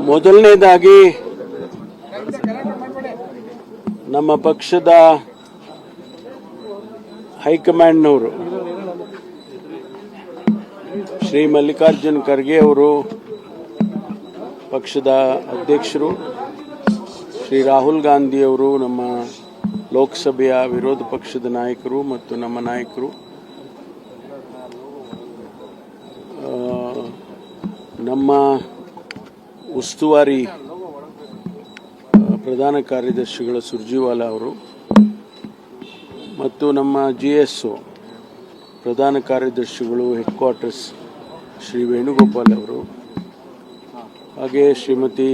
ಮೊದಲನೇದಾಗಿ ನಮ್ಮ ಪಕ್ಷದ ಹೈಕಮಾಂಡ್ನವರು ಶ್ರೀ ಮಲ್ಲಿಕಾರ್ಜುನ್ ಖರ್ಗೆ ಅವರು, ಪಕ್ಷದ ಅಧ್ಯಕ್ಷರು ಶ್ರೀ ರಾಹುಲ್ ಗಾಂಧಿ ಅವರು, ನಮ್ಮ ಲೋಕಸಭೆಯ ವಿರೋಧ ಪಕ್ಷದ ನಾಯಕರು ಮತ್ತು ನಮ್ಮ ನಾಯಕರು, ನಮ್ಮ ಉಸ್ತುವಾರಿ ಪ್ರಧಾನ ಕಾರ್ಯದರ್ಶಿಗಳ ಸುರ್ಜಿವಾಲಾ ಅವರು ಮತ್ತು ನಮ್ಮ GSO ಪ್ರಧಾನ ಕಾರ್ಯದರ್ಶಿಗಳು ಹೆಡ್ ಕ್ವಾರ್ಟರ್ಸ್ ಶ್ರೀ ವೇಣುಗೋಪಾಲ್ ಅವರು, ಹಾಗೆ ಶ್ರೀಮತಿ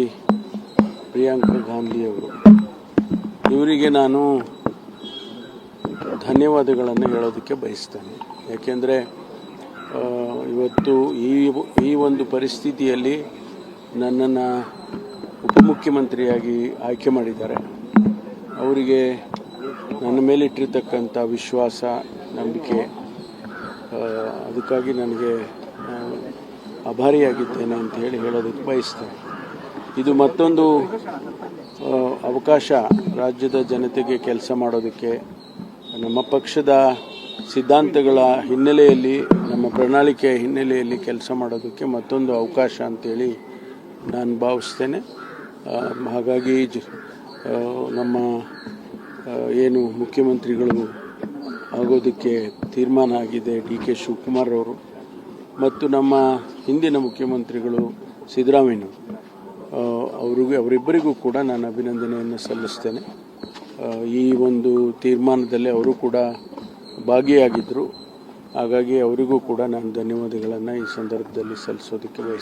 ಪ್ರಿಯಾಂಕಾ ಗಾಂಧಿ ಅವರು, ಇವರಿಗೆ ನಾನು ಧನ್ಯವಾದಗಳನ್ನು ಹೇಳೋದಕ್ಕೆ ಬಯಸ್ತೇನೆ. ಯಾಕೆಂದರೆ ಇವತ್ತು ಈ ಒಂದು ಪರಿಸ್ಥಿತಿಯಲ್ಲಿ ನನ್ನನ್ನು ಉಪಮುಖ್ಯಮಂತ್ರಿಯಾಗಿ ಆಯ್ಕೆ ಮಾಡಿದ್ದಾರೆ. ಅವರಿಗೆ ನನ್ನ ಮೇಲಿಟ್ಟಿರ್ತಕ್ಕಂಥ ವಿಶ್ವಾಸ, ನಂಬಿಕೆ, ಅದಕ್ಕಾಗಿ ನನಗೆ ಆಭಾರಿಯಾಗಿದ್ದೇನೆ ಅಂತ ಹೇಳೋದಕ್ಕೆ ಬಯಸ್ತೇನೆ. ಇದು ಮತ್ತೊಂದು ಅವಕಾಶ ರಾಜ್ಯದ ಜನತೆಗೆ ಕೆಲಸ ಮಾಡೋದಕ್ಕೆ, ನಮ್ಮ ಪಕ್ಷದ ಸಿದ್ಧಾಂತಗಳ ಹಿನ್ನೆಲೆಯಲ್ಲಿ, ನಮ್ಮ ಪ್ರಣಾಳಿಕೆಯ ಹಿನ್ನೆಲೆಯಲ್ಲಿ ಕೆಲಸ ಮಾಡೋದಕ್ಕೆ ಮತ್ತೊಂದು ಅವಕಾಶ ಅಂತೇಳಿ ನಾನು ಭಾವಿಸ್ತೇನೆ. ಹಾಗಾಗಿ ನಮ್ಮ ಏನು ಮುಖ್ಯಮಂತ್ರಿಗಳು ಆಗೋದಕ್ಕೆ ತೀರ್ಮಾನ ಆಗಿದೆ DK ಶಿವಕುಮಾರ್ ಅವರು ಮತ್ತು ನಮ್ಮ ಹಿಂದಿನ ಮುಖ್ಯಮಂತ್ರಿಗಳು ಸಿದ್ದರಾಮಯ್ಯ ಅವರಿಬ್ಬರಿಗೂ ಕೂಡ ನಾನು ಅಭಿನಂದನೆಯನ್ನು ಸಲ್ಲಿಸ್ತೇನೆ. ಈ ಒಂದು ತೀರ್ಮಾನದಲ್ಲಿ ಅವರು ಕೂಡ ಭಾಗಿಯಾಗಿದ್ದರು. ಹಾಗಾಗಿ ಅವರಿಗೂ ಕೂಡ ನಾನು ಧನ್ಯವಾದಗಳನ್ನು ಈ ಸಂದರ್ಭದಲ್ಲಿ ಸಲ್ಲಿಸೋದಕ್ಕೆ ಬಯಸ್ತೇನೆ.